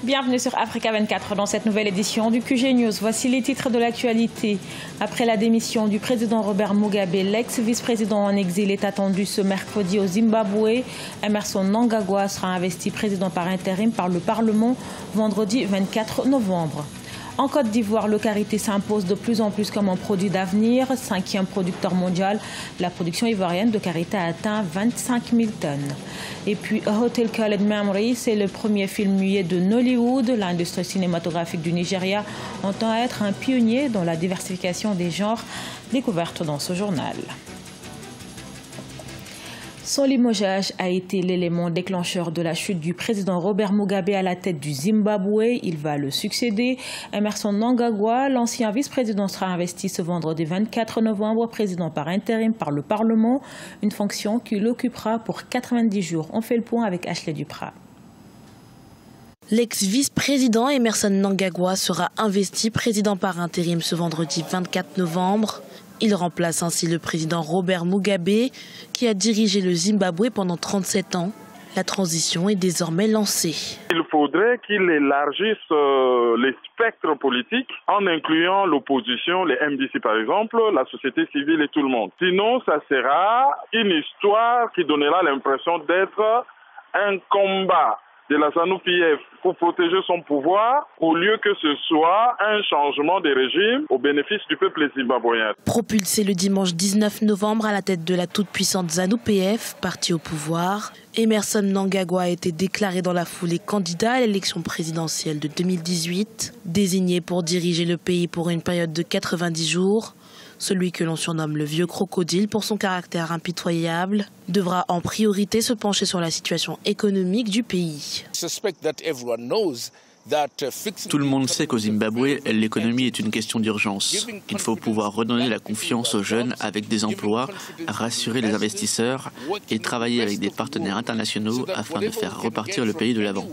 Bienvenue sur Africa 24 dans cette nouvelle édition du QG News. Voici les titres de l'actualité. Après la démission du président Robert Mugabe, l'ex-vice-président en exil est attendu ce mercredi au Zimbabwe. Emmerson Mnangagwa sera investi président par intérim par le Parlement vendredi 24 novembre. En Côte d'Ivoire, le karité s'impose de plus en plus comme un produit d'avenir. 5e producteur mondial, la production ivoirienne de karité a atteint 25 000 tonnes. Et puis, A Hotel Called Memory, c'est le premier film muet de Nollywood. L'industrie cinématographique du Nigeria entend être un pionnier dans la diversification des genres, découverte dans ce journal. Son limogeage a été l'élément déclencheur de la chute du président Robert Mugabe à la tête du Zimbabwe. Il va le succéder. Emmerson Mnangagwa, l'ancien vice-président, sera investi ce vendredi 24 novembre, président par intérim par le Parlement, une fonction qu'il occupera pour 90 jours. On fait le point avec Ashley Duprat. L'ex-vice-président Emmerson Mnangagwa sera investi président par intérim ce vendredi 24 novembre. Il remplace ainsi le président Robert Mugabe, qui a dirigé le Zimbabwe pendant 37 ans. La transition est désormais lancée. Il faudrait qu'il élargisse les spectres politiques en incluant l'opposition, les MDC par exemple, la société civile et tout le monde. Sinon, ça sera une histoire qui donnera l'impression d'être un combat de la ZANU-PF pour protéger son pouvoir, au lieu que ce soit un changement de régime au bénéfice du peuple zimbabwéen. Propulsé le dimanche 19 novembre à la tête de la toute-puissante ZANU-PF, parti au pouvoir, Emmerson Mnangagwa a été déclaré dans la foulée candidat à l'élection présidentielle de 2018. Désigné pour diriger le pays pour une période de 90 jours, celui que l'on surnomme le vieux crocodile pour son caractère impitoyable, devra en priorité se pencher sur la situation économique du pays. Tout le monde sait qu'au Zimbabwe, l'économie est une question d'urgence. Il faut pouvoir redonner la confiance aux jeunes avec des emplois, rassurer les investisseurs et travailler avec des partenaires internationaux afin de faire repartir le pays de l'avant.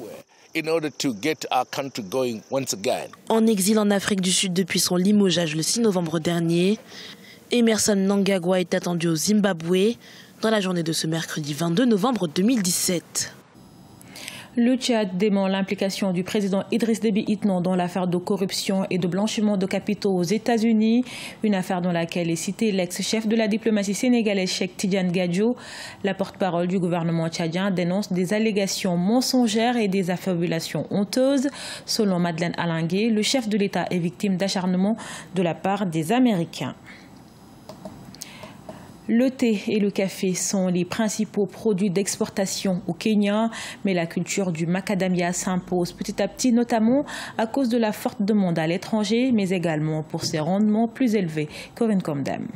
En exil en Afrique du Sud depuis son limogeage le 6 novembre dernier, Emmerson Mnangagwa est attendu au Zimbabwe dans la journée de ce mercredi 22 novembre 2017. Le Tchad dément l'implication du président Idriss Déby Itno dans l'affaire de corruption et de blanchiment de capitaux aux États-Unis, une affaire dans laquelle est cité l'ex-chef de la diplomatie sénégalaise Cheikh Tidiane Gadio. La porte-parole du gouvernement tchadien dénonce des allégations mensongères et des affabulations honteuses. Selon Madeleine Allingué, le chef de l'État est victime d'acharnement de la part des Américains. Le thé et le café sont les principaux produits d'exportation au Kenya, mais la culture du macadamia s'impose petit à petit, notamment à cause de la forte demande à l'étranger, mais également pour ses rendements plus élevés. Corinne Comdam.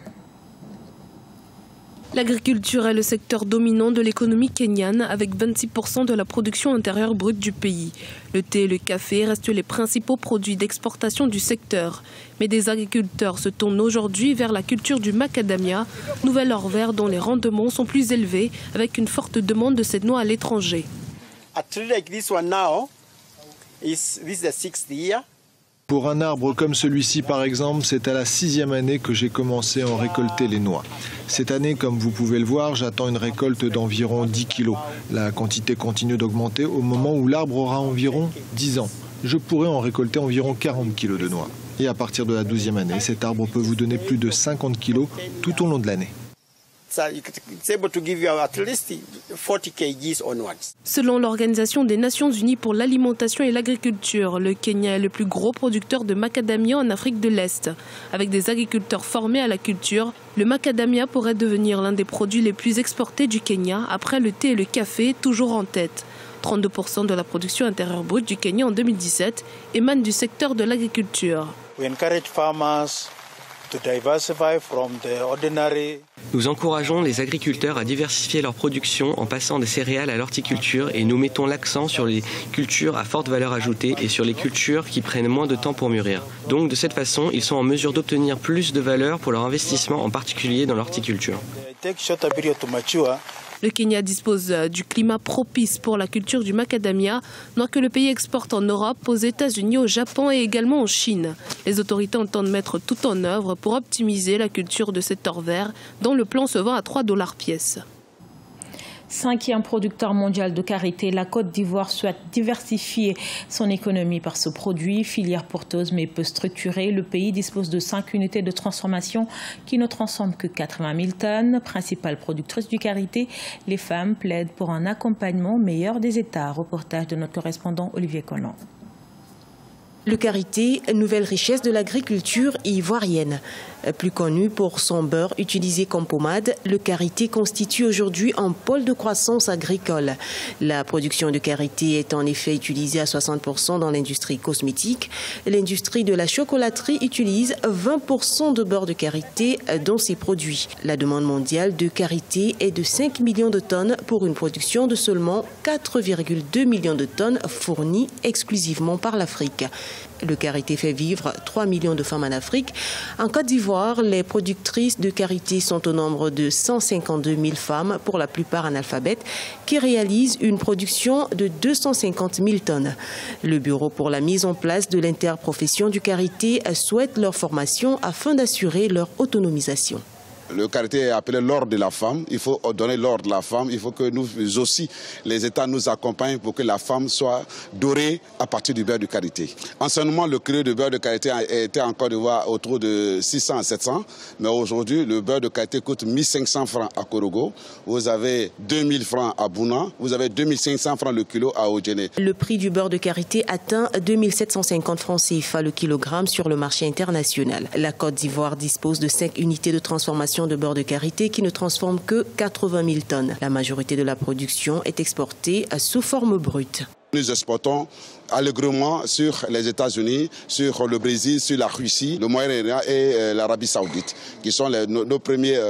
L'agriculture est le secteur dominant de l'économie kenyane avec 26% de la production intérieure brute du pays. Le thé et le café restent les principaux produits d'exportation du secteur. Mais des agriculteurs se tournent aujourd'hui vers la culture du macadamia, nouvel or vert dont les rendements sont plus élevés avec une forte demande de cette noix à l'étranger. Pour un arbre comme celui-ci, par exemple, c'est à la 6e année que j'ai commencé à en récolter les noix. Cette année, comme vous pouvez le voir, j'attends une récolte d'environ 10 kilos. La quantité continue d'augmenter au moment où l'arbre aura environ 10 ans. Je pourrai en récolter environ 40 kilos de noix. Et à partir de la 12e année, cet arbre peut vous donner plus de 50 kilos tout au long de l'année. Selon l'Organisation des Nations Unies pour l'alimentation et l'agriculture, le Kenya est le plus gros producteur de macadamia en Afrique de l'Est. Avec des agriculteurs formés à la culture, le macadamia pourrait devenir l'un des produits les plus exportés du Kenya, après le thé et le café, toujours en tête. 32% de la production intérieure brute du Kenya en 2017 émane du secteur de l'agriculture. Nous encourageons les agriculteurs à diversifier leur production en passant des céréales à l'horticulture et nous mettons l'accent sur les cultures à forte valeur ajoutée et sur les cultures qui prennent moins de temps pour mûrir. Donc de cette façon, ils sont en mesure d'obtenir plus de valeur pour leur investissement, en particulier dans l'horticulture. Le Kenya dispose du climat propice pour la culture du macadamia, noix que le pays exporte en Europe, aux États-Unis, au Japon et également en Chine. Les autorités entendent mettre tout en œuvre pour optimiser la culture de cet or vert, dont le plan se vend à $3 pièce. 5e producteur mondial de karité, la Côte d'Ivoire souhaite diversifier son économie par ce produit. Filière porteuse mais peu structurée, le pays dispose de 5 unités de transformation qui ne transforment que 80 000 tonnes. Principale productrice du karité, les femmes plaident pour un accompagnement meilleur des États. Reportage de notre correspondant Olivier Collant. Le karité, nouvelle richesse de l'agriculture ivoirienne. Plus connu pour son beurre utilisé comme pommade, le karité constitue aujourd'hui un pôle de croissance agricole. La production de karité est en effet utilisée à 60% dans l'industrie cosmétique. L'industrie de la chocolaterie utilise 20% de beurre de karité dans ses produits. La demande mondiale de karité est de 5 millions de tonnes pour une production de seulement 4,2 millions de tonnes fournies exclusivement par l'Afrique. Le karité fait vivre 3 millions de femmes en Afrique. En Côte d'Ivoire, les productrices de karité sont au nombre de 152 000 femmes, pour la plupart analphabètes, qui réalisent une production de 250 000 tonnes. Le Bureau pour la mise en place de l'interprofession du karité souhaite leur formation afin d'assurer leur autonomisation. Le karité est appelé l'or de la femme. Il faut donner l'or de la femme. Il faut que nous aussi, les États nous accompagnent pour que la femme soit dorée à partir du beurre de karité. Anciennement, le kilo de beurre de karité était en Côte d'Ivoire autour de 600 à 700. Mais aujourd'hui, le beurre de karité coûte 1500 francs à Korogo. Vous avez 2000 francs à Bouna. Vous avez 2500 francs le kilo à Odjene. Le prix du beurre de karité atteint 2750 francs CFA le kilogramme sur le marché international. La Côte d'Ivoire dispose de 5 unités de transformation de beurre de karité qui ne transforme que 80 000 tonnes. La majorité de la production est exportée sous forme brute. Nous exportons allègrement sur les États-Unis, sur le Brésil, sur la Russie, le Moyen-Orient et l'Arabie Saoudite, qui sont nos premiers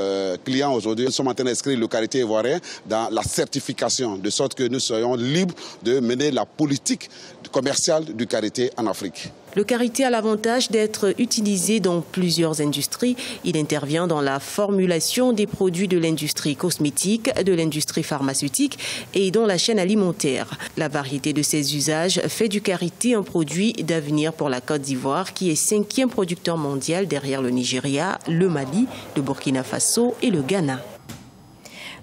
clients aujourd'hui. Nous sommes en train d'inscrire le karité ivoirien dans la certification, de sorte que nous soyons libres de mener la politique commerciale du karité en Afrique. Le karité a l'avantage d'être utilisé dans plusieurs industries. Il intervient dans la formulation des produits de l'industrie cosmétique, de l'industrie pharmaceutique et dans la chaîne alimentaire. La variété de ses usages fait du karité un produit d'avenir pour la Côte d'Ivoire, qui est 5e producteur mondial derrière le Nigeria, le Mali, le Burkina Faso et le Ghana.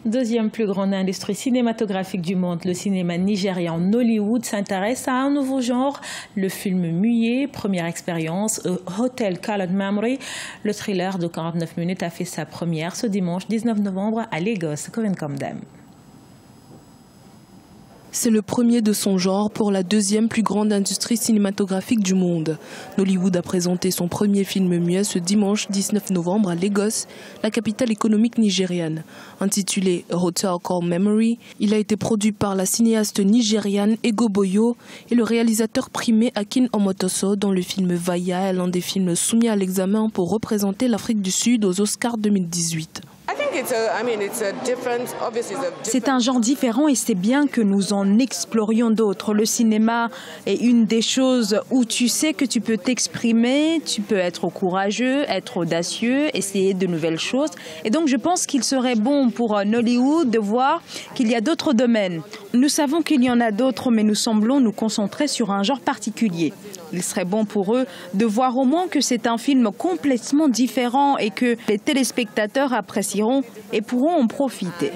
Deuxième plus grande industrie cinématographique du monde, le cinéma nigérian Nollywood s'intéresse à un nouveau genre, le film muet. Première expérience, Hotel Colored Memory. Le thriller de 49 minutes a fait sa première ce dimanche 19 novembre à Lagos. Corinne Comdem. C'est le premier de son genre pour la deuxième plus grande industrie cinématographique du monde. Nollywood a présenté son premier film muet ce dimanche 19 novembre à Lagos, la capitale économique nigériane. Intitulé Hotel Called Memory, il a été produit par la cinéaste nigériane Ego Boyo et le réalisateur primé Akin Omotoso, dont le film Vaya est l'un des films soumis à l'examen pour représenter l'Afrique du Sud aux Oscars 2018. C'est un genre différent et c'est bien que nous en explorions d'autres. Le cinéma est une des choses où tu sais que tu peux t'exprimer, tu peux être courageux, être audacieux, essayer de nouvelles choses. Et donc je pense qu'il serait bon pour Nollywood de voir qu'il y a d'autres domaines. Nous savons qu'il y en a d'autres, mais nous semblons nous concentrer sur un genre particulier. Il serait bon pour eux de voir au moins que c'est un film complètement différent et que les téléspectateurs apprécieront et pourront en profiter.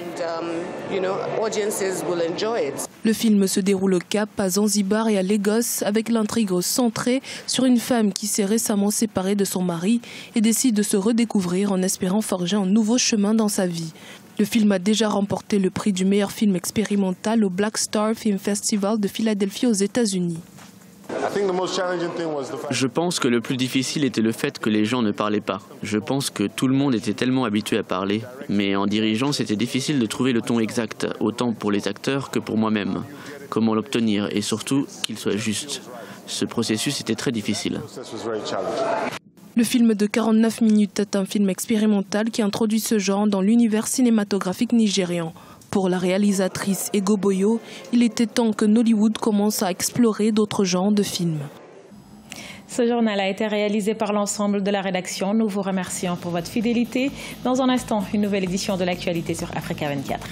Le film se déroule au Cap, à Zanzibar et à Lagos, avec l'intrigue centrée sur une femme qui s'est récemment séparée de son mari et décide de se redécouvrir en espérant forger un nouveau chemin dans sa vie. Le film a déjà remporté le prix du meilleur film expérimental au Black Star Film Festival de Philadelphie aux États-Unis. Je pense que le plus difficile était le fait que les gens ne parlaient pas. Je pense que tout le monde était tellement habitué à parler. Mais en dirigeant, c'était difficile de trouver le ton exact, autant pour les acteurs que pour moi-même. Comment l'obtenir et surtout qu'il soit juste. Ce processus était très difficile. Le film de 49 minutes est un film expérimental qui introduit ce genre dans l'univers cinématographique nigérian. Pour la réalisatrice Ego Boyo, il était temps que Nollywood commence à explorer d'autres genres de films. Ce journal a été réalisé par l'ensemble de la rédaction. Nous vous remercions pour votre fidélité. Dans un instant, une nouvelle édition de l'actualité sur Africa 24.